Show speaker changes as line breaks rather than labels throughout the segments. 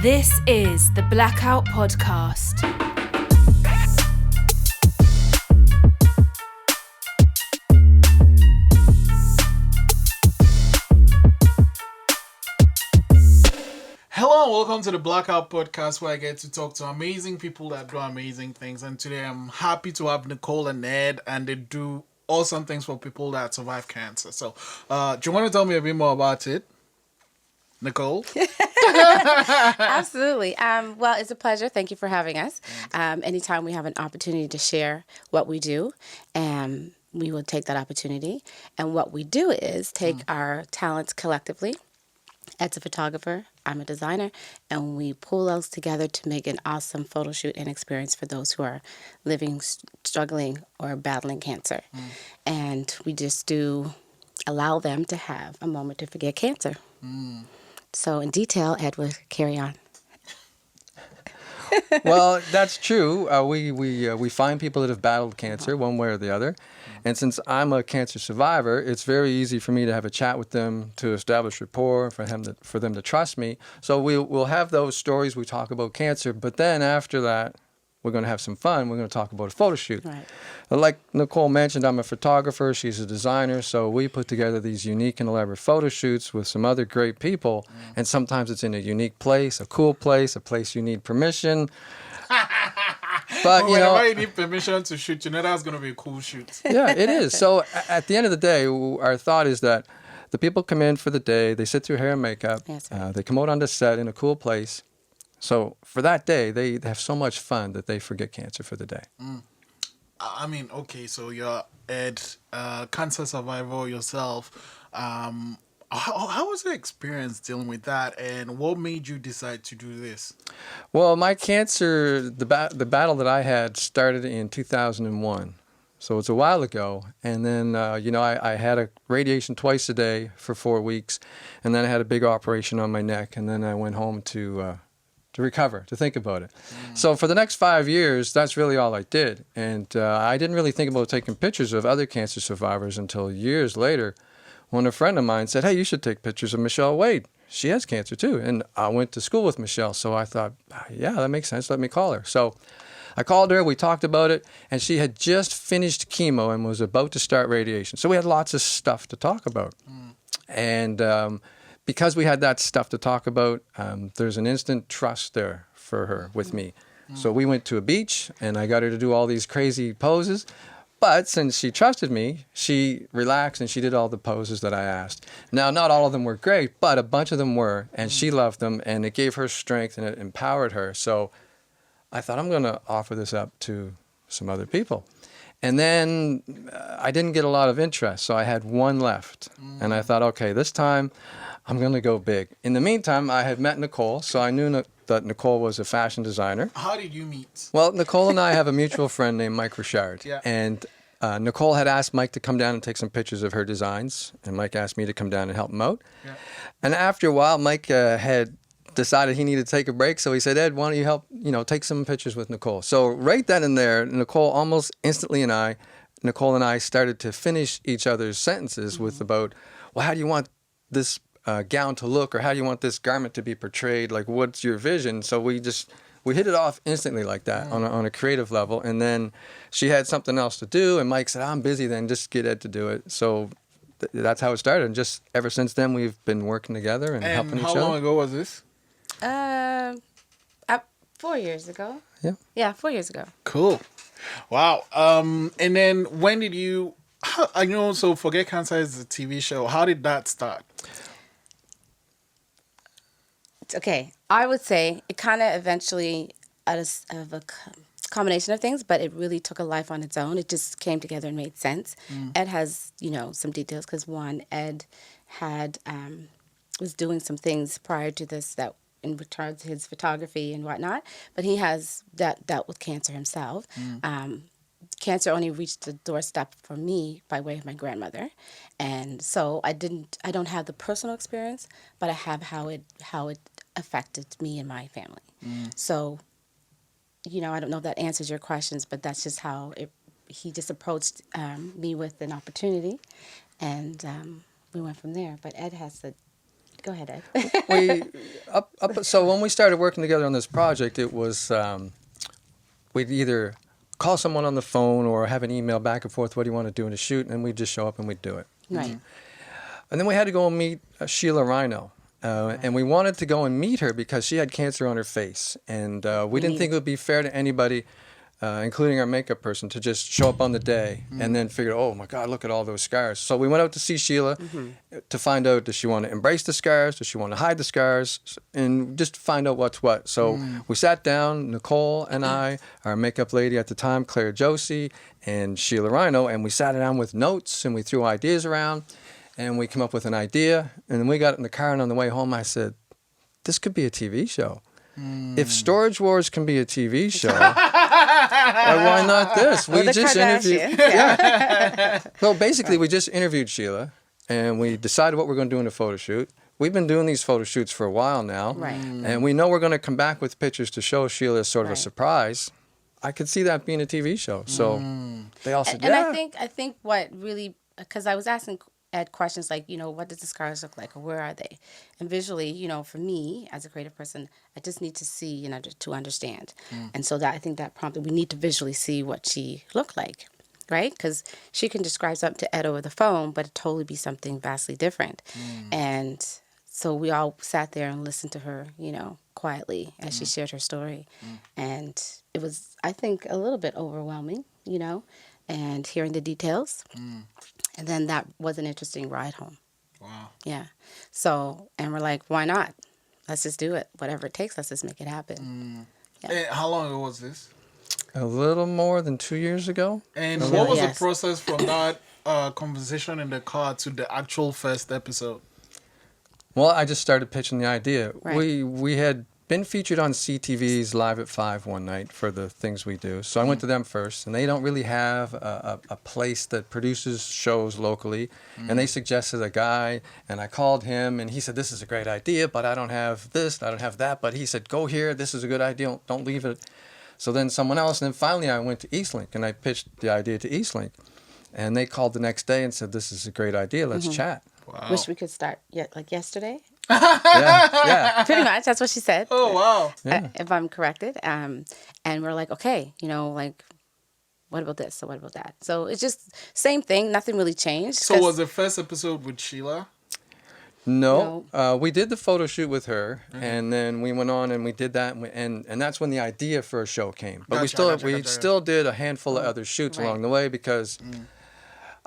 This is the Blackout Podcast.
Hello and welcome to the Blackout Podcast, where I get to talk to amazing people that do amazing things. And today I'm happy to have Nicole and Ed, and they do awesome things for people that survive cancer. So, do you want to tell me a bit more about it, Nicole?
Absolutely. Well, it's a pleasure. Thank you for having us. Anytime we have an opportunity to share what we do, we will take that opportunity. And what we do is take our talents collectively. Ed's a photographer, I'm a designer, and we pull those together to make an awesome photo shoot and experience for those who are living, struggling, or battling cancer. And we just allow them to have a moment to forget cancer. So in detail, Ed will carry on.
Well, that's true. We find people that have battled cancer one way or the other. And since I'm a cancer survivor, it's very easy for me to have a chat with them, to establish rapport, for them to trust me. So we'll have those stories. We talk about cancer, but then after that, we're going to have some fun. We're going to talk about a photo shoot.
Right.
Like Nicole mentioned, I'm a photographer. She's a designer. So we put together these unique and elaborate photo shoots with some other great people. And sometimes it's in a unique place, a cool place, a place you need permission. But
whenever you need permission to shoot, that's going to be a cool shoot.
Yeah, it is. So at the end of the day, our thought is that the people come in for the day, they sit through hair and makeup,
Yes, right.
They come out on the set in a cool place. So for that day, they have so much fun that they forget cancer for the day.
I mean, okay, so you're Ed, cancer survivor yourself. How was the experience dealing with that, and what made you decide to do this?
Well, my cancer, the battle that I had started in 2001. So it's a while ago. And then, I had a radiation twice a day for 4 weeks. And then I had a big operation on my neck. And then I went home to recover, to think about it. So for the next 5 years, that's really all I did. And I didn't really think about taking pictures of other cancer survivors until years later, when a friend of mine said, hey, you should take pictures of Michelle Wade. She has cancer too. And I went to school with Michelle, so I thought, yeah, that makes sense. Let me call her. So I called her, we talked about it, and she had just finished chemo and was about to start radiation. So we had lots of stuff to talk about. And because we had that stuff to talk about, there's an instant trust there for her with me. So we went to a beach, and I got her to do all these crazy poses. But since she trusted me, she relaxed and she did all the poses that I asked. Now, not all of them were great, but a bunch of them were, and she loved them, and it gave her strength and it empowered her. So I thought, I'm going to offer this up to some other people. And then I didn't get a lot of interest, so I had one left. And I thought, okay, this time I'm going to go big. In the meantime, I had met Nicole, so I knew that Nicole was a fashion designer.
How did you meet?
Well, Nicole and I have a mutual friend named Mike Richard.
Yeah.
And Nicole had asked Mike to come down and take some pictures of her designs. And Mike asked me to come down and help him out.
Yeah.
And after a while, Mike had decided he needed to take a break. So he said, Ed, why don't you help, take some pictures with Nicole? So right then and there, Nicole almost instantly Nicole and I started to finish each other's sentences with about, well, how do you want this gown to look, or how do you want this garment to be portrayed? Like, what's your vision? So we hit it off instantly like that on a creative level. And then she had something else to do, and Mike said, I'm busy then, just get Ed to do it. So that's how it started. And just ever since then, we've been working together and helping each other.
How long ago was this?
4 years ago.
Yeah.
Yeah, 4 years ago.
Cool. Wow. And then when did you... so Forget Cancer is a TV show. How did that start?
Okay, I would say it kind of eventually, out of a combination of things, but it really took a life on its own. It just came together and made sense. Ed has, some details, because Ed had was doing some things prior to this that in regards to his photography and whatnot, but he has dealt with cancer himself. Cancer only reached the doorstep for me by way of my grandmother, and so I don't have the personal experience, but I have how it affected me and my family. So, I don't know if that answers your questions, but that's just how he just approached me with an opportunity, and we went from there. But Ed has Go ahead, Ed.
So when we started working together on this project, it was we'd either call someone on the phone or have an email back and forth. What do you want to do in a shoot? And we'd just show up and we'd do it.
Right.
And then we had to go and meet Sheila Rhino. And we wanted to go and meet her because she had cancer on her face. And we didn't think it would be fair to anybody, including our makeup person, to just show up on the day and then figure, oh my God, look at all those scars. So we went out to see Sheila to find out, does she want to embrace the scars? Does she want to hide the scars? And just to find out what's what. So we sat down, Nicole and I, our makeup lady at the time, Claire Josie, and Sheila Rhino, and we sat down with notes and we threw ideas around. And we came up with an idea, and then we got in the car, and on the way home, I said, this could be a TV show. If Storage Wars can be a TV show, why not this? We just interviewed. Yeah. So basically, we just interviewed Sheila, and we decided what we're going to do in a photo shoot. We've been doing these photo shoots for a while now, and we know we're going to come back with pictures to show Sheila as sort of a surprise. I could see that being a TV show. So they all said,
and I think what really, because I was asking Ed questions like, what does the scars look like or where are they? And visually, for me as a creative person, I just need to see to understand. And so that I think that prompted, we need to visually see what she looked like, right? Because she can describe something to Ed over the phone, but it'd totally be something vastly different. And so we all sat there and listened to her, quietly as she shared her story. And it was, I think, a little bit overwhelming, and hearing the details. And then that was an interesting ride home.
Wow.
Yeah. So, and we're like, why not? Let's just do it. Whatever it takes, let's just make it happen. Yeah.
And how long ago was this?
A little more than 2 years ago.
And what was the process from that conversation in the car to the actual first episode?
Well, I just started pitching the idea.
Right.
We had been featured on CTV's Live at 5 one night for the things we do. So I went to them first, and they don't really have a place that produces shows locally. And they suggested a guy, and I called him, and he said, this is a great idea, but I don't have this, I don't have that. But he said, go here, this is a good idea, don't leave it. So then someone else, and then finally I went to Eastlink, and I pitched the idea to Eastlink. And they called the next day and said, this is a great idea, let's chat.
Wow.
Wish we could start like yesterday.
Yeah.
Pretty much. That's what she said.
Oh, wow.
If I'm corrected. And we're like, okay, what about this? So what about that? So it's just same thing. Nothing really changed.
So was the first episode with Sheila?
No. We did the photo shoot with her, and then we went on and we did that, and that's when the idea for a show came. But we still did a handful of other shoots along the way because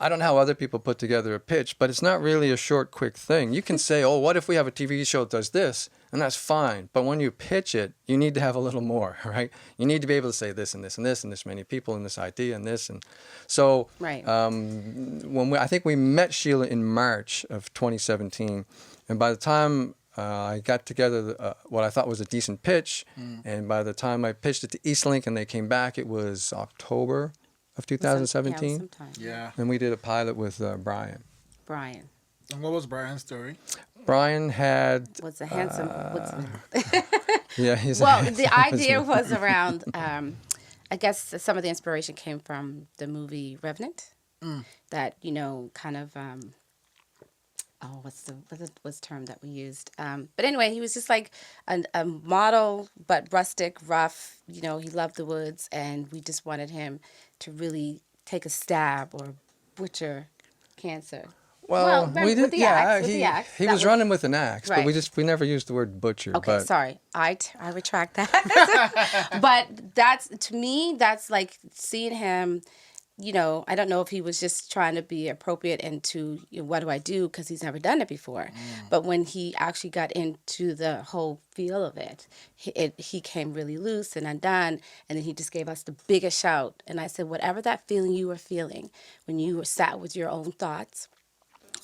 I don't know how other people put together a pitch, but it's not really a short, quick thing. You can say, oh, what if we have a TV show that does this? And that's fine. But when you pitch it, you need to have a little more, right? You need to be able to say this and this and this and this many people and this idea and this. And so I think we met Sheila in March of 2017. And by the time I got together what I thought was a decent pitch, and by the time I pitched it to Eastlink and they came back, it was October of 2017.
Yeah.
And we did a pilot with Brian.
And what was Brian's story?
Brian
was a handsome.
Yeah, he's.
Well, the idea was around. I guess some of the inspiration came from the movie Revenant. That kind of. What's the term that we used? But anyway, he was just like a model, but rustic, rough. He loved the woods, and we just wanted him to really take a stab or butcher cancer.
Well, we did.
With the axe.
He was running with an axe, but we never used the word butcher.
Okay, sorry, I retract that. But to me, that's like seeing him. I don't know if he was just trying to be appropriate into what do I do because he's never done it before. But when he actually got into the whole feel of it, he came really loose and undone. And then he just gave us the biggest shout. And I said, whatever that feeling you were feeling when you were sat with your own thoughts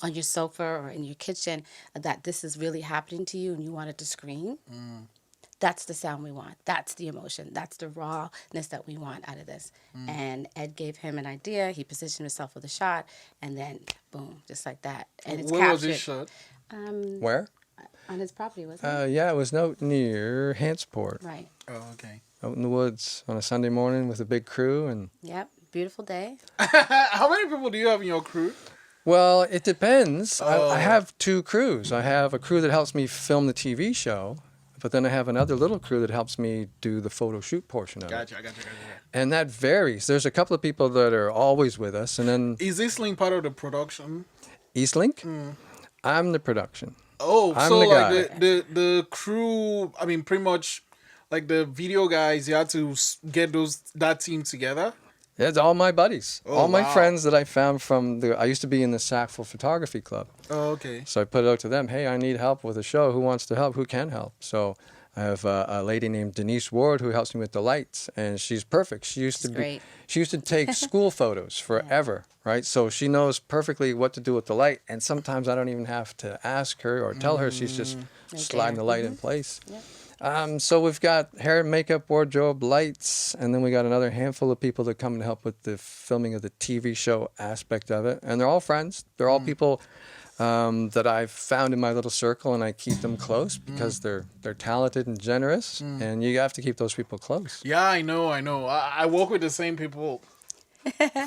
on your sofa or in your kitchen, that this is really happening to you and you wanted to scream. That's the sound we want. That's the emotion. That's the rawness that we want out of this. And Ed gave him an idea. He positioned himself for the shot, and then boom, just like that. And it's
Where
captured.
was he shot?
Where?
On his property, wasn't it?
Yeah, it was out near Hantsport.
Right.
Oh, okay.
Out in the woods on a Sunday morning with a big crew and.
Yep. Beautiful day.
How many people do you have in your crew?
Well, it depends.
Oh.
I have two crews. I have a crew that helps me film the TV show, but then I have another little crew that helps me do the photo shoot portion of it.
Gotcha.
And that varies. There's a couple of people that are always with us, and then
Is this link part of the production?
Eastlink, I'm the production.
Oh,
I'm
so
the
like
guy.
the crew. I mean, pretty much like the video guys. You had to get that team together.
It's all my buddies,
Oh,
all my
wow.
friends that I found from I used to be in the Sackville Photography Club.
Oh, okay.
So I put it out to them, hey, I need help with a show. Who wants to help? Who can help? So I have a lady named Denise Ward who helps me with the lights, and she's perfect. She used to take school photos forever, right? So she knows perfectly what to do with the light, and sometimes I don't even have to ask her or tell her. She's just sliding the light in place.
Yeah.
So we've got hair, makeup, wardrobe, lights, and then we got another handful of people that come and help with the filming of the TV show aspect of it. And they're all friends. They're all people that I've found in my little circle, and I keep them close because they're talented and generous, and you have to keep those people close.
Yeah, I know. I work with the same people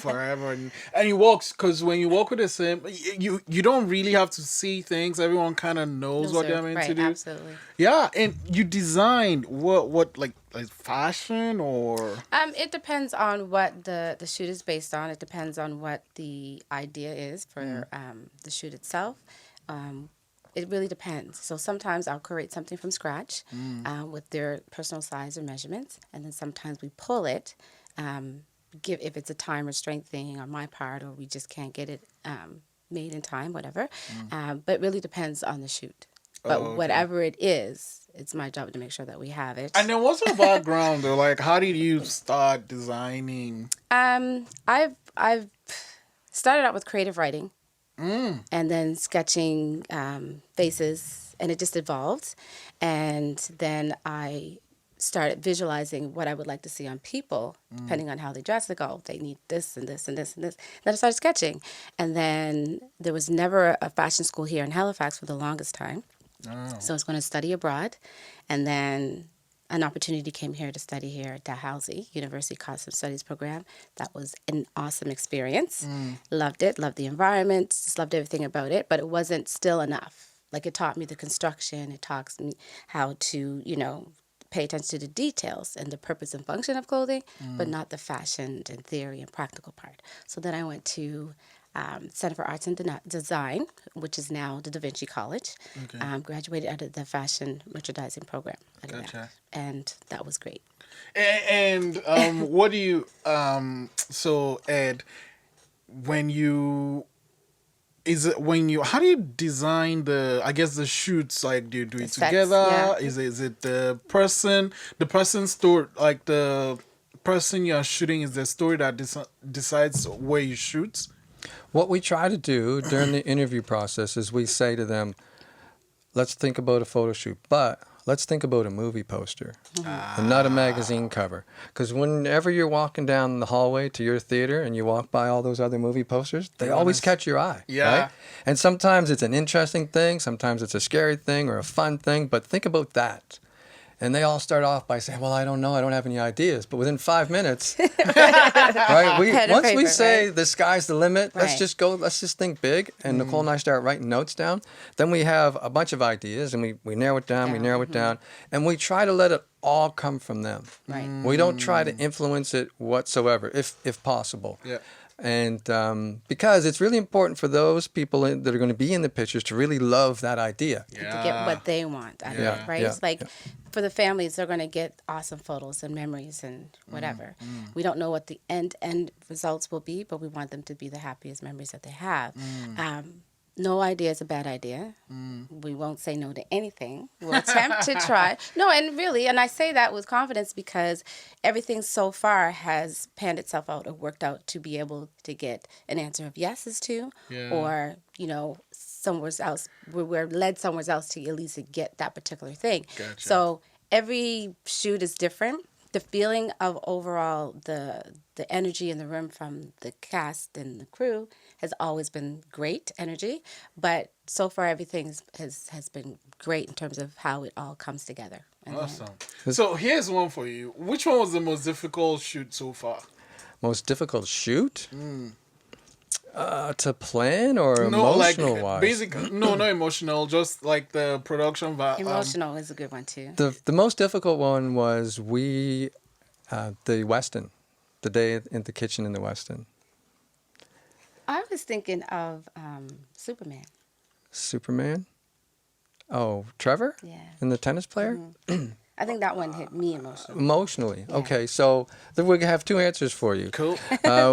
forever, and you work because when you work with the same, you don't really have to see things. Everyone kind of knows what they're meant to do.
Absolutely.
Yeah, and you designed what like fashion or
It depends on what the shoot is based on. It depends on what the idea is for the shoot itself. It really depends. So sometimes I'll create something from scratch with their personal size or measurements, and then sometimes we pull it. If it's a time restraint thing on my part, or we just can't get it made in time, whatever. But it really depends on the shoot. But
okay.
whatever it is, it's my job to make sure that we have it.
And then what's your background though? Like, how did you start designing?
I've started out with creative writing, and then sketching faces, and it just evolved. And then I started visualizing what I would like to see on people, depending on how they dress. Like, oh, they need this and this and this and this. Then I started sketching. And then there was never a fashion school here in Halifax for the longest time.
Oh.
So I was going to study abroad. And then an opportunity came here to study here at Dalhousie University Costume Studies program. That was an awesome experience. Loved it, loved the environment, just loved everything about it. But it wasn't still enough. Like, it taught me the construction. It taught me how to, pay attention to the details and the purpose and function of clothing, but not the fashion and theory and practical part. So then I went to Center for Arts and Design, which is now the Da Vinci College.
Okay.
Graduated out of the fashion merchandising program.
Gotcha.
And that was great.
And what do you so Ed, how do you design the shoots? Like, do you do it
sets,
together?
yeah.
Is it the person's story, like the person you're shooting is the story that decides where you shoot?
What we try to do during the interview process is we say to them, let's think about a photo shoot, but let's think about a movie poster and not a magazine cover. Because whenever you're walking down the hallway to your theater and you walk by all those other movie posters, they always catch your eye.
Yeah.
Right? And sometimes it's an interesting thing, sometimes it's a scary thing or a fun thing, but think about that. And they all start off by saying, well, I don't know, I don't have any ideas. But within 5 minutes, right? Once we say the sky's the limit, let's just think big. And Nicole and I start writing notes down. Then we have a bunch of ideas and we narrow it down, and we try to let it all come from them.
Right.
We don't try to influence it whatsoever, if possible.
Yeah.
And because it's really important for those people that are going to be in the pictures to really love that idea.
To get what they want out of it, right? It's like for the families, they're going to get awesome photos and memories and whatever. We don't know what the end results will be, but we want them to be the happiest memories that they have. No idea is a bad idea. We won't say no to anything. We'll attempt to try. No, and I say that with confidence because everything so far has panned itself out or worked out to be able to get an answer of yeses to, or, somewhere else, we're led somewhere else to at least get that particular thing.
Gotcha.
So every shoot is different. The feeling of overall the energy in the room from the cast and the crew has always been great energy, but so far everything has been great in terms of how it all comes together.
Awesome. So here's one for you. Which one was the most difficult shoot so far?
Most difficult shoot? To plan or
No, like
emotional wise?
basically, no, not emotional. Just like the production.
Emotional is a good one too.
The most difficult one was the Westin, the day in the kitchen in the Westin.
I was thinking of Superman.
Superman? Oh, Trevor?
Yeah.
And the tennis player?
I think that one hit me emotionally.
Emotionally. Okay, so then we have two answers for you.
Cool.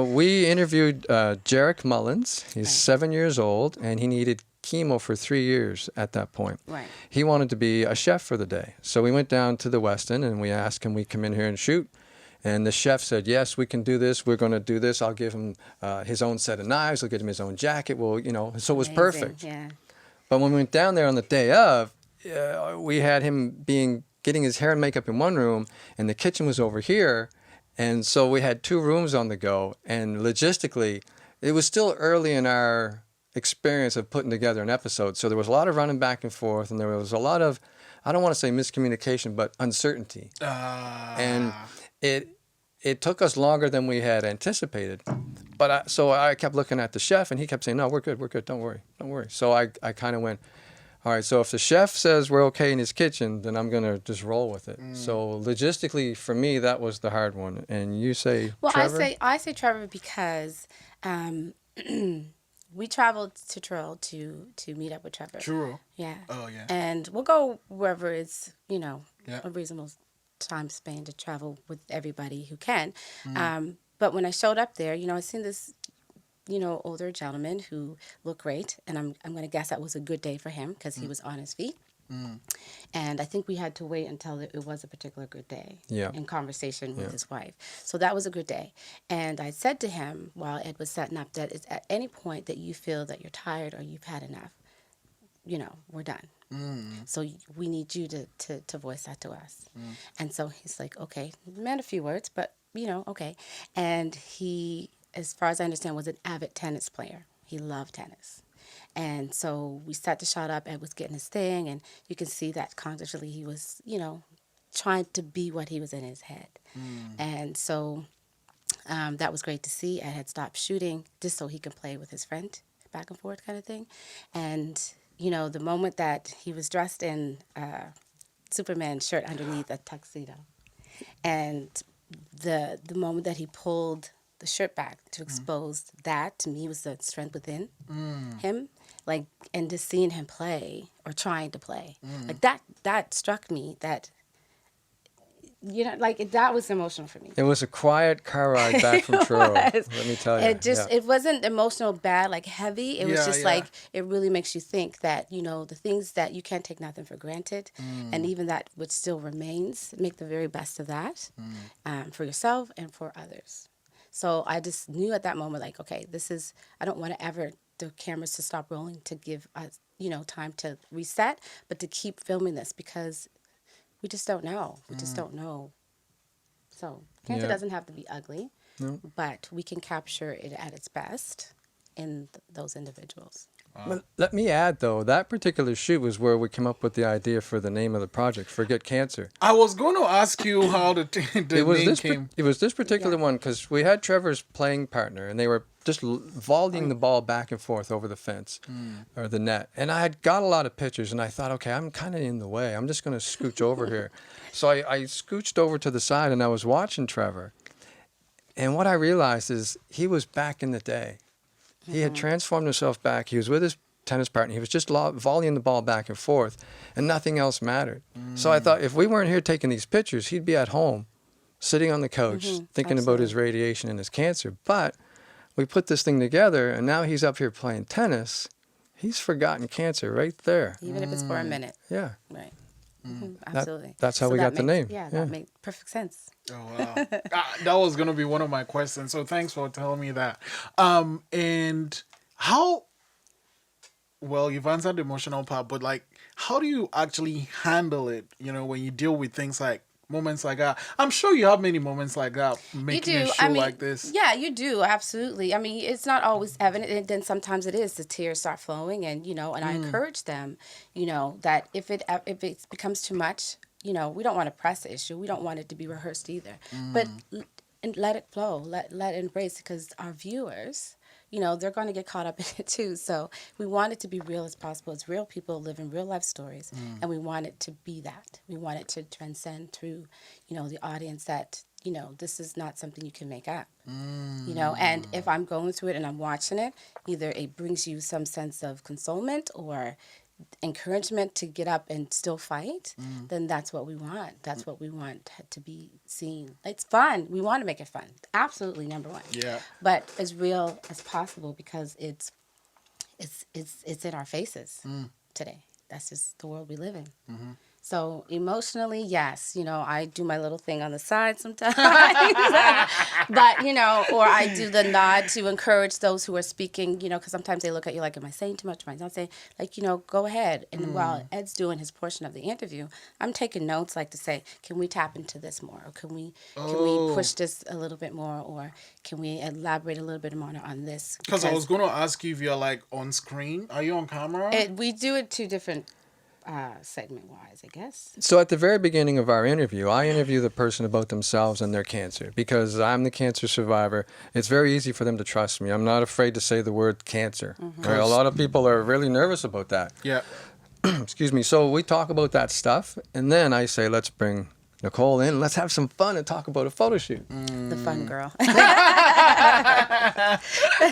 We interviewed Jarek Mullins. He's
Right.
7 years old, and he needed chemo for 3 years at that point.
Right.
He wanted to be a chef for the day. So we went down to the Westin, and we asked, can we come in here and shoot? And the chef said, yes, we can do this. We're going to do this. I'll give him his own set of knives. I'll get him his own jacket. Well, so it was
Amazing,
perfect.
Yeah.
But when we went down there on the day of, we had him getting his hair and makeup in one room, and the kitchen was over here. And so we had 2 rooms on the go. And logistically, it was still early in our experience of putting together an episode. So there was a lot of running back and forth, and there was a lot of, I don't want to say miscommunication, but uncertainty. And it took us longer than we had anticipated. But so I kept looking at the chef, and he kept saying, no, we're good, don't worry. So I kind of went, all right, so if the chef says we're okay in his kitchen, then I'm going to just roll with it. So logistically, for me, that was the hard one. And you say Trevor?
I say Trevor because we traveled to Truro to meet up with Trevor.
True.
Yeah.
Oh yeah.
And we'll go wherever it's,
Yeah.
a reasonable time span to travel with everybody who can. But when I showed up there, I seen this, older gentleman who looked great. And I'm going to guess that was a good day for him because he was on his feet. And I think we had to wait until it was a particular good day in conversation with his wife. So that was a good day. And I said to him while Ed was setting up that it's at any point that you feel that you're tired or you've had enough, we're done. So we need you to voice that to us. And so he's like, okay, meant a few words, but, okay. And he, as far as I understand, was an avid tennis player. He loved tennis. And so we set the shot up. Ed was getting his thing, and you can see that consciously he was, trying to be what he was in his head. And so that was great to see. Ed had stopped shooting just so he could play with his friend, back and forth kind of thing. And, the moment that he was dressed in Superman shirt underneath a tuxedo, and the moment that he pulled the shirt back to expose that, to me, was the strength within him. Like, and just seeing him play or trying to play, like that struck me. That that was emotional for me.
It was a quiet car ride back from Truro. Let me tell you.
It wasn't emotional bad, like heavy. It was just like, it really makes you think that, the things that you can't take nothing for granted, and even that which still remains, make the very best of that for yourself and for others. So I just knew at that moment, like, okay, I don't want to ever the cameras to stop rolling to give us, time to reset, but to keep filming this because we just don't know. We just don't know. So cancer doesn't have to be ugly, but we can capture it at its best in those individuals.
But let me add, though, that particular shoot was where we came up with the idea for the name of the project, Forget Cancer.
I was going to ask you how the name came.
It was this particular one because we had Trevor's playing partner, and they were just volleying the ball back and forth over the fence or the net. And I had got a lot of pictures, and I thought, okay, I'm kind of in the way. I'm just going to scooch over here. So I scooched over to the side, and I was watching Trevor. And what I realized is he was back in the day. He had transformed himself back. He was with his tennis partner. He was just volleying the ball back and forth, and nothing else mattered. So I thought, if we weren't here taking these pictures, he'd be at home, sitting on the couch, thinking about his radiation and his cancer. But we put this thing together, and now he's up here playing tennis. He's forgotten cancer right there.
Even if it's for a minute.
Yeah.
Right. Absolutely.
That's how we got the name.
Yeah, that made perfect sense.
Oh, wow. That was going to be one of my questions. So thanks for telling me that. And how, well, you've answered the emotional part, but like, how do you actually handle it, when you deal with things like moments like that? I'm sure you have many moments like that making a show like this.
Yeah, you do. Absolutely. I mean, it's not always evident. And then sometimes it is. The tears start flowing and, and I encourage them, that if it becomes too much, we don't want to press the issue. We don't want it to be rehearsed either. But let it flow. Let it embrace, because our viewers, they're going to get caught up in it too. So we want it to be real as possible. It's real people living real life stories, and we want it to be that. We want it to transcend through, the audience that, this is not something you can make up. And if I'm going through it and I'm watching it, either it brings you some sense of consolement or encouragement to get up and still fight, then that's what we want. That's what we want to be seen. It's fun. We want to make it fun. Absolutely, number one.
Yeah.
But as real as possible, because it's in our faces today. That's just the world we live in. So emotionally, yes, I do my little thing on the side sometimes, but, or I do the nod to encourage those who are speaking, because sometimes they look at you like, am I saying too much? Am I not saying? Like, go ahead. And while Ed's doing his portion of the interview, I'm taking notes like to say, can we tap into this more? Or can we push this a little bit more? Or can we elaborate a little bit more on this?
Because I was going to ask you if you're like on screen. Are you on camera?
We do it two different segment-wise, I guess.
So at the very beginning of our interview, I interview the person about themselves and their cancer because I'm the cancer survivor. It's very easy for them to trust me. I'm not afraid to say the word cancer. Right? A lot of people are really nervous about that.
Yeah.
Excuse me. So we talk about that stuff, and then I say, let's bring Nicole in. Let's have some fun and talk about a photo shoot.
The fun girl.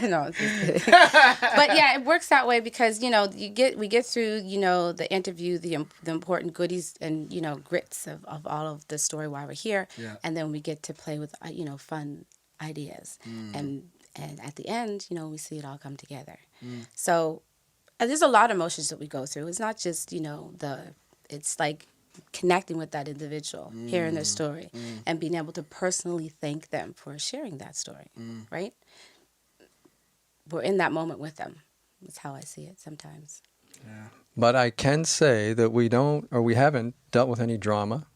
No, just kidding. But yeah, it works that way because we get through the interview, the important goodies and grits of all of the story while we're here, and then we get to play with fun ideas, and at the end we see it all come together. So there's a lot of emotions that we go through. It's not just it's like connecting with that individual, hearing their story, and being able to personally thank them for sharing that story, right? We're in that moment with them. That's how I see it sometimes.
Yeah.
But I can say that we haven't dealt with any drama,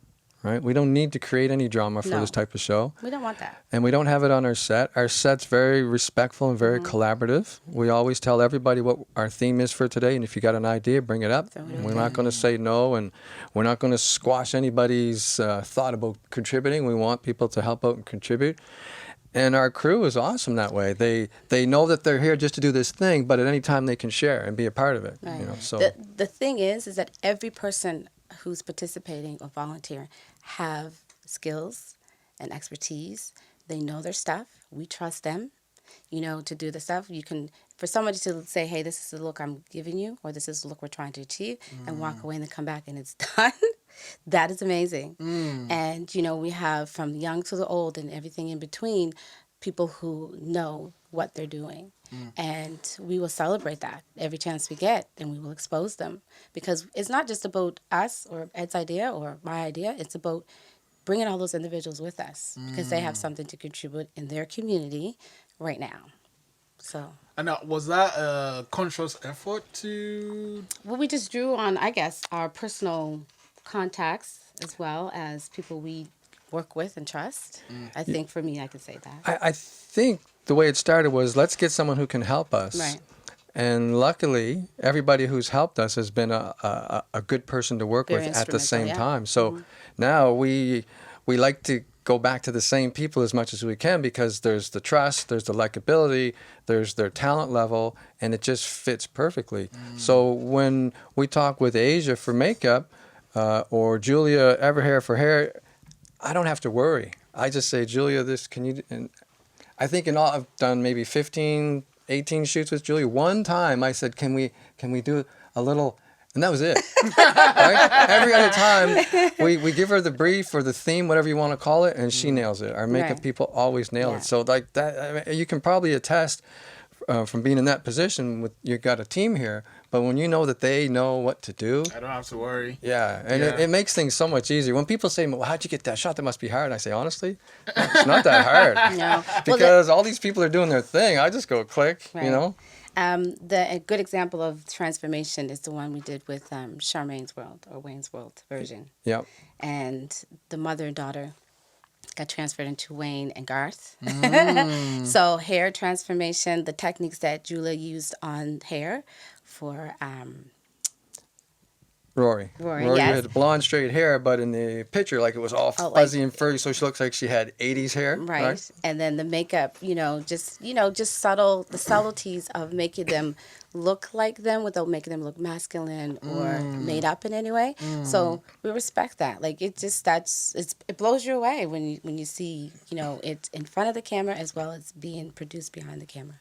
right? We don't need to create any drama for this type of show.
We don't want that.
And we don't have it on our set. Our set's very respectful and very collaborative. We always tell everybody what our theme is for today, and if you got an idea, bring it up. We're not going to say no, and we're not going to squash anybody's thought about contributing. We want people to help out and contribute. And our crew is awesome that way. They know that they're here just to do this thing, but at any time they can share and be a part of it.
Right.
So
the thing is that every person who's participating or volunteering have skills and expertise. They know their stuff. We trust them, to do the stuff. For somebody to say, hey, this is the look I'm giving you, or this is the look we're trying to achieve, and walk away and then come back and it's done. That is amazing. And, we have from the young to the old and everything in between, people who know what they're doing. And we will celebrate that every chance we get, and we will expose them. Because it's not just about us or Ed's idea or my idea. It's about bringing all those individuals with us because they have something to contribute in their community right now. So.
And was that a conscious effort to?
Well, we just drew on, I guess, our personal contacts as well as people we work with and trust. I think for me, I could say that.
I think the way it started was, let's get someone who can help us.
Right.
And luckily, everybody who's helped us has been a good person to work
Very
with at the same
instrumental,
time. So now we like to go back to the same people as much as we can because there's the trust, there's the likability, there's their talent level, and it just fits perfectly. So when we talk with Asia for makeup or Julia Everhair for hair, I don't have to worry. I just say, Julia, and I think in all, I've done maybe 15, 18 shoots with Julia. One time I said, can we do a little, and that was it. Right? Every other time we give her the brief or the theme, whatever you want to call it, and she nails it. Our makeup people always nail it. So like that, I mean, you can probably attest from being in that position. You got a team here, but when you know that they know what to do,
I don't have to worry.
Yeah, and it makes things so much easier. When people say, well, how'd you get that shot? That must be hard. I say, honestly, it's not that hard.
No.
Because all these people are doing their thing. I just go click,
Right. A good example of transformation is the one we did with Charmaine's World or Wayne's World version.
Yep.
And the mother and daughter got transferred into Wayne and Garth. So hair transformation, the techniques that Julia used on hair for
Rory.
Rory,
Rory
yes.
had blonde straight hair, but in the picture, like it was all fuzzy and furry, so she looks like she had 80s hair.
Right. And then the makeup, just the subtleties of making them look like them without making them look masculine or made up in any way. So we respect that. Like it blows you away when you see, it in front of the camera as well as being produced behind the camera.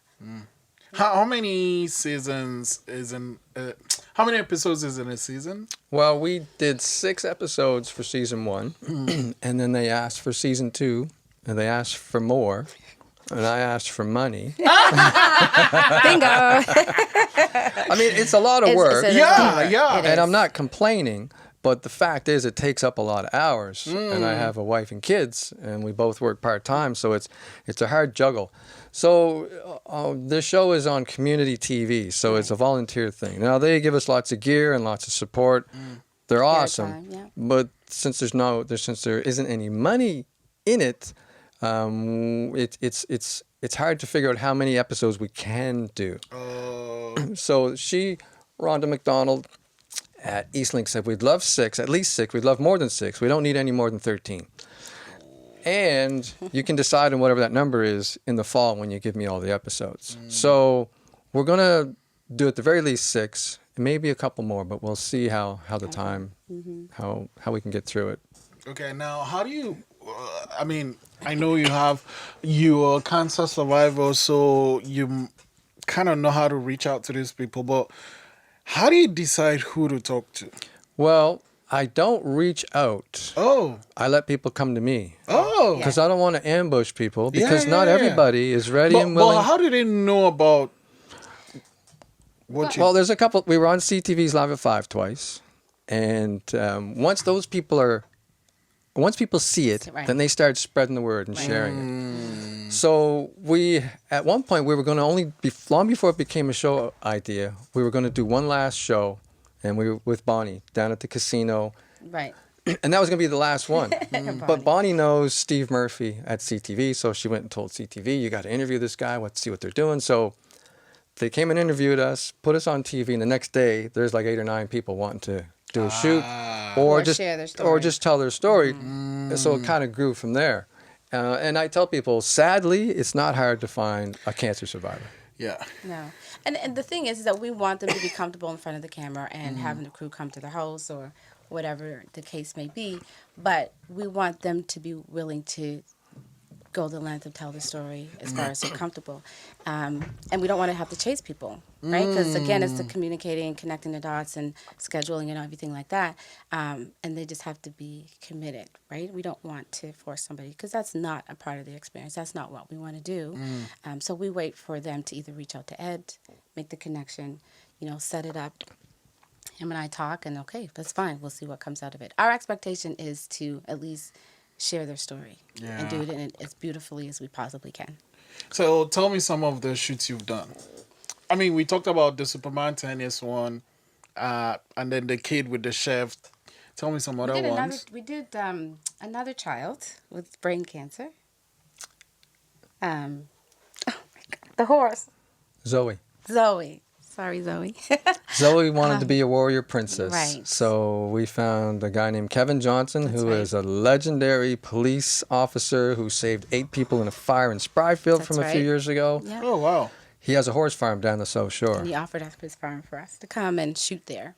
How many seasons is in? How many episodes is in a season?
Well, we did 6 episodes for season 1, and then they asked for season 2, and they asked for more, and I asked for money.
Bingo.
I mean, it's a lot of work.
Yeah.
And I'm not complaining, but the fact is it takes up a lot of hours, and I have a wife and kids, and we both work part-time, so it's a hard juggle. So the show is on community TV, so it's a volunteer thing. Now, they give us lots of gear and lots of support. They're awesome.
Time, yeah.
But since there isn't any money in it, it's hard to figure out how many episodes we can do. So Rhonda McDonald at Eastlink said, we'd love 6, at least 6. We'd love more than 6. We don't need any more than 13. And you can decide on whatever that number is in the fall when you give me all the episodes. So we're going to do at the very least 6, maybe a couple more, but we'll see how the time, how we can get through it.
Okay, now how do you, I know you're a cancer survivor, so you kind of know how to reach out to these people, but how do you decide who to talk to?
Well, I don't reach out.
Oh.
I let people come to me.
Oh.
Because I don't want to ambush people, because not everybody is ready and willing.
But how do they know about what you...
Well, there's a couple. We were on CTV's Live at 5 twice. And once people see it, then they start spreading the word and sharing it. So at one point, we were going to long before it became a show idea, we were going to do one last show, and we were with Bonnie down at the casino.
Right.
And that was going to be the last one. But Bonnie knows Steve Murphy at CTV, so she went and told CTV, you got to interview this guy, see what they're doing. So they came and interviewed us, put us on TV, and the next day, there's like 8 or 9 people wanting to do a shoot or just
share their story.
or just tell their story. So it kind of grew from there. And I tell people, sadly, it's not hard to find a cancer survivor.
Yeah.
No. And the thing is that we want them to be comfortable in front of the camera and having the crew come to their house or whatever the case may be. But we want them to be willing to go the length of tell the story as far as they're comfortable. And we don't want to have to chase people, right? Because, again, it's the communicating, connecting the dots, and scheduling and everything like that. And they just have to be committed, right? We don't want to force somebody, because that's not a part of the experience. That's not what we want to do. So we wait for them to either reach out to Ed, make the connection, set it up. Him and I talk, and okay, that's fine. We'll see what comes out of it. Our expectation is to at least share their story and do it in as beautifully as we possibly can.
So tell me some of the shoots you've done. I mean, we talked about the Superman tennis one, and then the kid with the chef. Tell me some other ones.
We did another child with brain cancer. Oh my God, the horse.
Zoe.
Sorry, Zoe.
Zoe wanted to be a warrior princess.
Right.
So we found a guy named Kevin Johnson, who is a legendary police officer who saved 8 people in a fire in Spryfield from a few years ago.
Yeah.
Oh, wow.
He has a horse farm down the South Shore.
And he offered us his farm for us to come and shoot there.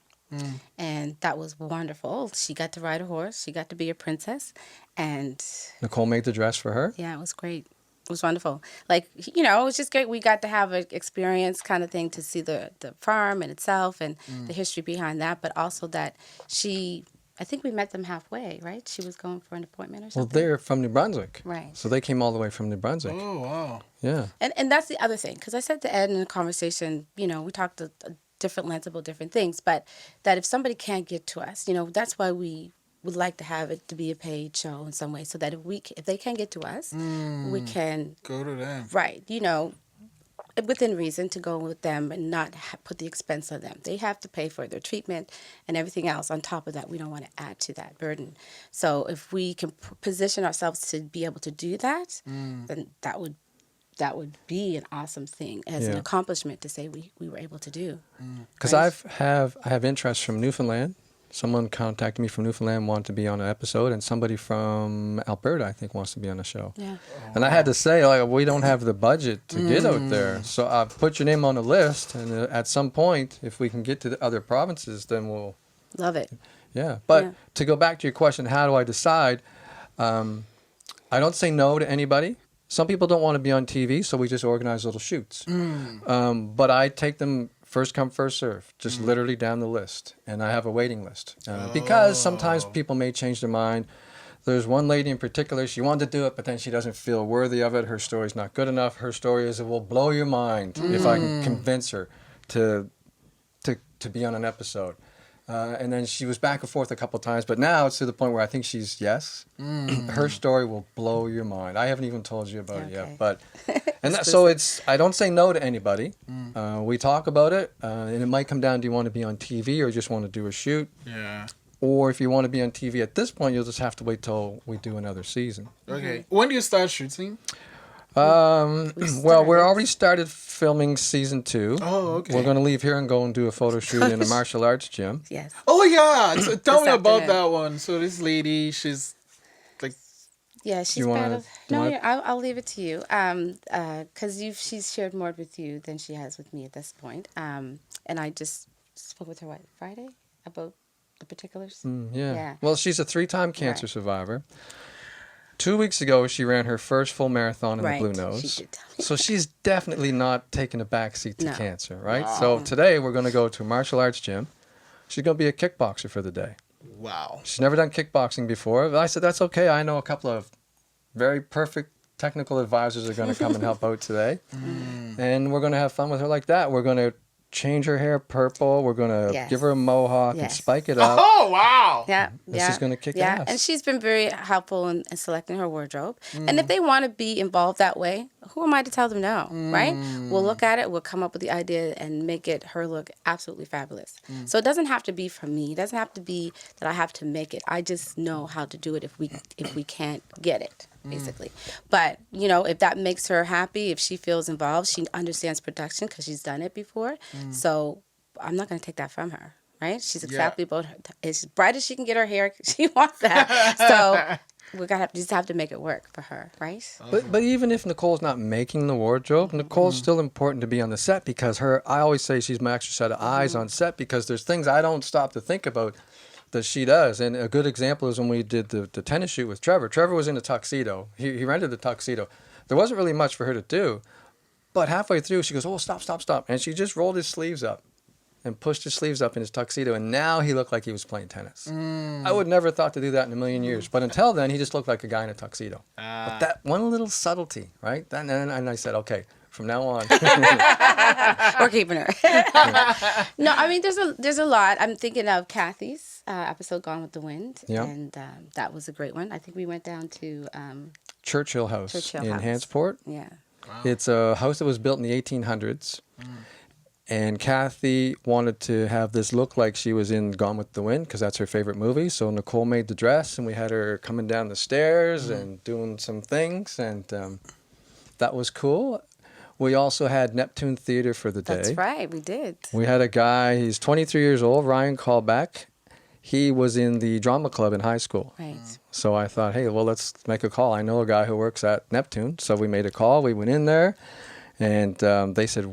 And that was wonderful. She got to ride a horse. She got to be a princess. And
Nicole made the dress for her.
yeah, it was great. It was wonderful. Like, it was just great. We got to have an experience kind of thing to see the farm in itself and the history behind that, but also that I think we met them halfway, right? She was going for an appointment or something.
Well, they're from New Brunswick.
Right.
So they came all the way from New Brunswick.
Oh, wow.
Yeah.
And that's the other thing, because I said to Ed in the conversation, we talked a different lens about different things, but that if somebody can't get to us, that's why we would like to have it to be a paid show in some way, so that if they can't get to us, we can
go to them.
Right, within reason, to go with them and not put the expense on them. They have to pay for their treatment and everything else. On top of that, we don't want to add to that burden. So if we can position ourselves to be able to do that, then that would be an awesome thing as an accomplishment to say we were able to do.
Because I have interest from Newfoundland, Someone contacted me from Newfoundland, wanted to be on an episode, and somebody from Alberta, I think, wants to be on the show.
Yeah.
And I had to say, like, we don't have the budget to get out there. So I've put your name on the list, and at some point, if we can get to the other provinces, then we'll...
Love it.
Yeah. But to go back to your question, how do I decide? I don't say no to anybody. Some people don't want to be on TV, so we just organize little shoots. But I take them first come, first serve, just literally down the list. And I have a waiting list. Because sometimes people may change their mind. There's one lady in particular, she wanted to do it, but then she doesn't feel worthy of it. Her story's not good enough. Her story is, it will blow your mind if I can convince her to be on an episode. And then she was back and forth a couple times, but now it's to the point where I think she's yes. Her story will blow your mind. I haven't even told you about it yet, but so it's, I don't say no to anybody. We talk about it, and it might come down, do you want to be on TV or just want to do a shoot?
Yeah.
Or if you want to be on TV at this point, you'll just have to wait till we do another season.
Okay. When do you start shooting?
Well, we're already started filming season 2.
Oh, okay.
We're going to leave here and go and do a photo shoot in a martial arts gym.
Yes.
Oh, yeah. So tell me about
afternoon.
that one. So this lady, she's like...
Yeah, she's
You wanna-
part of...
you
No,
wanna-
yeah, I'll leave it to you. Because she's shared more with you than she has with me at this point. And I just spoke with her, Friday? About the particulars?
Yeah. Well, she's a 3-time cancer survivor. 2 weeks ago, she ran her first full marathon in the Blue Nose.
She did tell me.
So she's definitely not taking a backseat to
No.
cancer, right? So today, we're going to go to a martial arts gym. She's going to be a kickboxer for the day.
Wow.
She's never done kickboxing before. But I said, that's okay. I know a couple of very perfect technical advisors are going to come and help out today. And we're going to have fun with her like that. We're going to change her hair purple. We're going to give her a mohawk and spike it up.
Oh, wow.
Yeah,
This is going to kick
yeah.
ass.
And she's been very helpful in selecting her wardrobe. And if they want to be involved that way, who am I to tell them no, right? We'll look at it, we'll come up with the idea and make it her look absolutely fabulous. So it doesn't have to be from me. It doesn't have to be that I have to make it. I just know how to do it if we can't get it, basically. But, if that makes her happy, if she feels involved, she understands production because she's done it before. So I'm not going to take that from her. Right? She's exactly about her. As bright as she can get her hair, she wants that. So we just have to make it work for her, right?
But even if Nicole's not making the wardrobe, Nicole's still important to be on the set because I always say she's my extra set of eyes on set because there's things I don't stop to think about that she does. And a good example is when we did the tennis shoot with Trevor. Trevor was in a tuxedo. He rented the tuxedo. There wasn't really much for her to do. But halfway through, she goes, oh, stop. And she just rolled his sleeves up and pushed his sleeves up in his tuxedo, and now he looked like he was playing tennis. I would never thought to do that in a million years. But until then, he just looked like a guy in a tuxedo. But that one little subtlety, right? And I said, okay, from now on.
We're keeping her. No, I mean, there's a lot. I'm thinking of Kathy's episode, Gone with the Wind.
Yeah.
And that was a great one. I think we went down to...
Churchill House
Churchill
in
House.
Hansport.
Yeah.
Wow.
It's a house that was built in the 1800s. And Kathy wanted to have this look like she was in Gone with the Wind because that's her favorite movie. So Nicole made the dress and we had her coming down the stairs and doing some things. And that was cool. We also had Neptune Theater for the day.
That's right. We did.
We had a guy, he's 23 years old, Ryan Callback. He was in the drama club in high school.
Right.
So I thought, hey, well, let's make a call. I know a guy who works at Neptune. So we made a call. We went in there. And they said,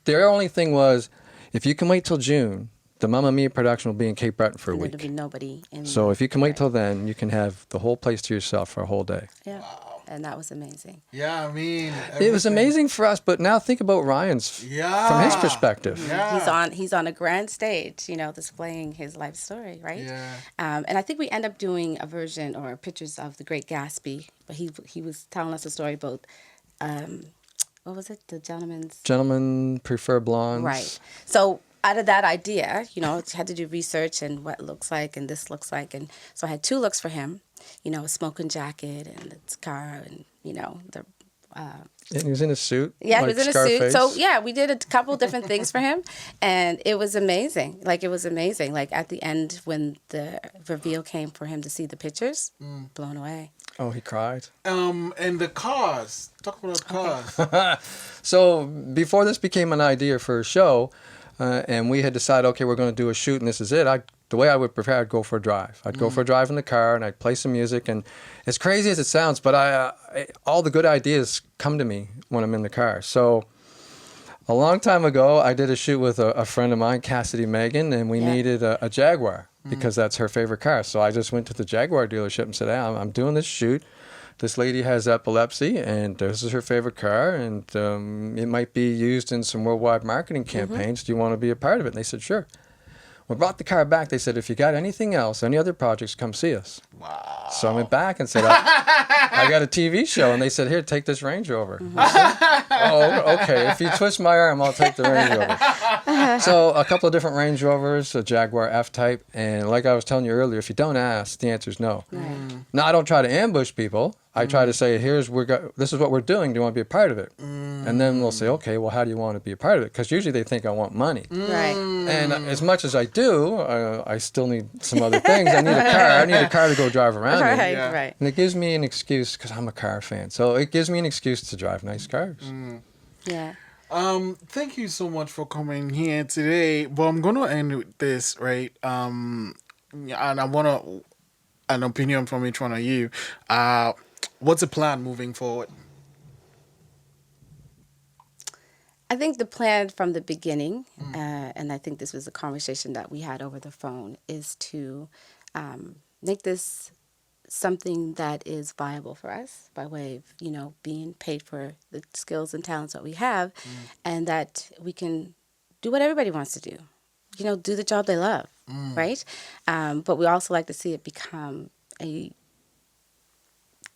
their only thing was, if you can wait till June, the Mamma Mia production will be in Cape Breton for a week.
There'll be nobody in
So if you can wait till then, you can have the whole place to yourself for a whole day.
Yeah. And that was amazing.
Yeah, I mean...
It was amazing for us, but now think about Ryan's, from his perspective.
Yeah.
He's on a grand stage, displaying his life story, right?
Yeah.
And I think we end up doing a version or pictures of The Great Gatsby. But he was telling us a story about... what was it? The
Gentlemen prefer blondes.
Right. So out of that idea, had to do research and what it looks like and this looks like. And so I had 2 looks for him, a smoking jacket and the scar and, the...
And he was in a suit.
Yeah,
like
he was in
Scarface.
a suit. So, yeah, we did a couple different things for him. And it was amazing. Like, at the end, when the reveal came for him to see the pictures, blown away.
Oh, he cried.
And the cars. Talk about the cars.
So before this became an idea for a show, and we had decided, okay, we're going to do a shoot, and this is it, I the way I would prepare, I'd go for a drive. I'd go for a drive in the car, and I'd play some music. And as crazy as it sounds, but all the good ideas come to me when I'm in the car. So a long time ago, I did a shoot with a friend of mine, Cassidy Megan, and we needed a Jaguar because that's her favorite car. So I just went to the Jaguar dealership and said, hey, I'm doing this shoot. This lady has epilepsy, and this is her favorite car, and it might be used in some worldwide marketing campaigns. Do you want to be a part of it? And they said, sure. We brought the car back. They said, if you got anything else, any other projects, come see us.
Wow. So
I went back and said, I got a TV show. And they said, here, take this Range Rover. I said, oh, okay. If you twist my arm, I'll take the Range Rover. So a couple of different Range Rovers, a Jaguar F-Type. And like I was telling you earlier, if you don't ask, the answer is no. Now, I don't try to ambush people. I try to say, this is what we're doing. Do you want to be a part of it? And then we'll say, okay, well, how do you want to be a part of it? Because usually they think I want money.
Right.
And as much as I do, I still need some other things. I need a car. I need a car to go drive around in.
Right.
And it gives me an excuse, because I'm a car fan. So it gives me an excuse to drive nice cars.
Yeah.
Thank you so much for coming here today. But I'm going to end with this, right? And I want an opinion from each one of you. What's the plan moving forward?
I think the plan from the beginning, and I think this was a conversation that we had over the phone, is to make this something that is viable for us by way of, being paid for the skills and talents that we have, and that we can do what everybody wants to do, do the job they love, right? But we also like to see it become a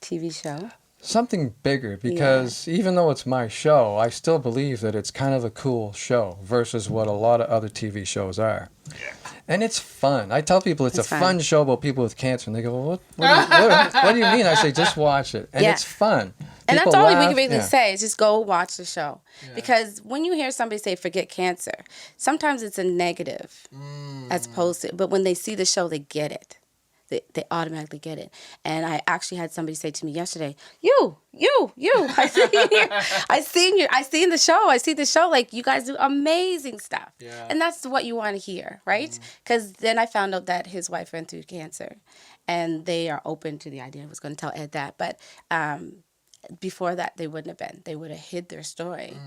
TV show.
Something bigger, because even though it's my show, I still believe that it's kind of a cool show versus what a lot of other TV shows are. Yeah. And it's fun. I tell people it's a fun show about people with cancer, and they go, well, what do you mean? I say, just watch it. And it's fun.
And
People
that's all
laugh.
we can really say is just go watch the show. Yeah. Because when you hear somebody say, forget cancer, sometimes it's a negative as opposed to, but when they see the show, they get it. They automatically get it. And I actually had somebody say to me yesterday, you, I seen the show. Like, you guys do amazing stuff. Yeah. And that's what you want to hear, right? Because then I found out that his wife went through cancer, and they are open to the idea. I was going to tell Ed that. But before that, they wouldn't have been. They would have hid their story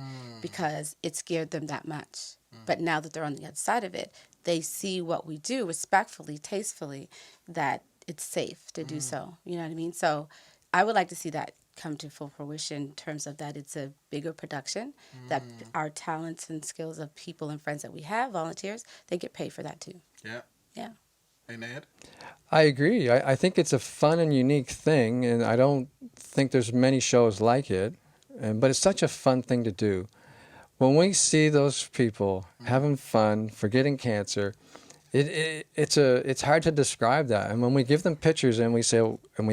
because it scared them that much. But now that they're on the other side of it, they see what we do respectfully, tastefully, that it's safe to do so. You know what I mean? So I would like to see that come to full fruition in terms of that it's a bigger production, that our talents and skills of people and friends that we have, volunteers, they get paid for that too. Yeah. Yeah.
And Ed?
I agree. I think it's a fun and unique thing, and I don't think there's many shows like it, but it's such a fun thing to do. When we see those people having fun, forgetting cancer, it's hard to describe that. And when we give them pictures and we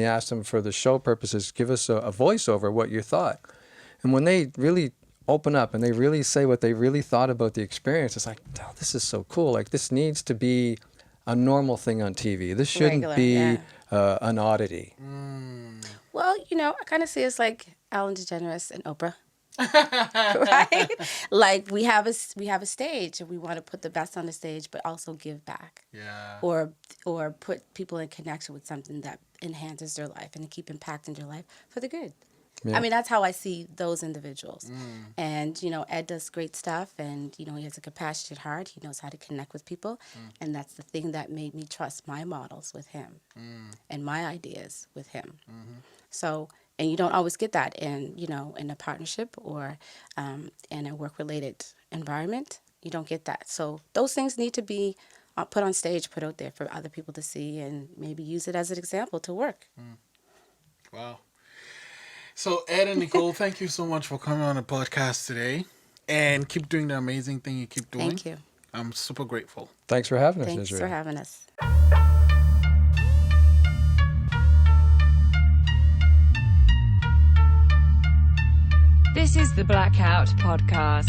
ask them for the show purposes, give us a voiceover what you thought. And when they really open up and they really say what they really thought about the experience, it's like, oh, this is so cool. Like, this needs to be a normal thing on TV. This shouldn't be an oddity.
Well, I kind of see us like Ellen DeGeneres and Oprah. Right? Like, we have a stage, and we want to put the best on the stage, but also give back. Yeah. Or put people in connection with something that enhances their life and keep impacting their life for the good. Yeah. I mean, that's how I see those individuals. And, Ed does great stuff, and, he has a compassionate heart. He knows how to connect with people. And that's the thing that made me trust my models with him and my ideas with him. So, and you don't always get that in a partnership or in a work-related environment. You don't get that. So those things need to be put on stage, put out there for other people to see, and maybe use it as an example to work.
Wow. So Ed and Nicole, thank you so much for coming on the podcast today, and keep doing the amazing thing you keep doing.
Thank you.
I'm super grateful.
Thanks for having us,
Thanks
Israel.
for having us.
This is the Blackout Podcast.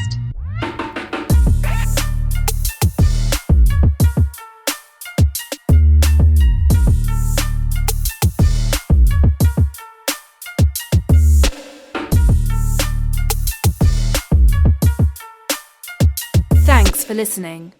Thanks for listening.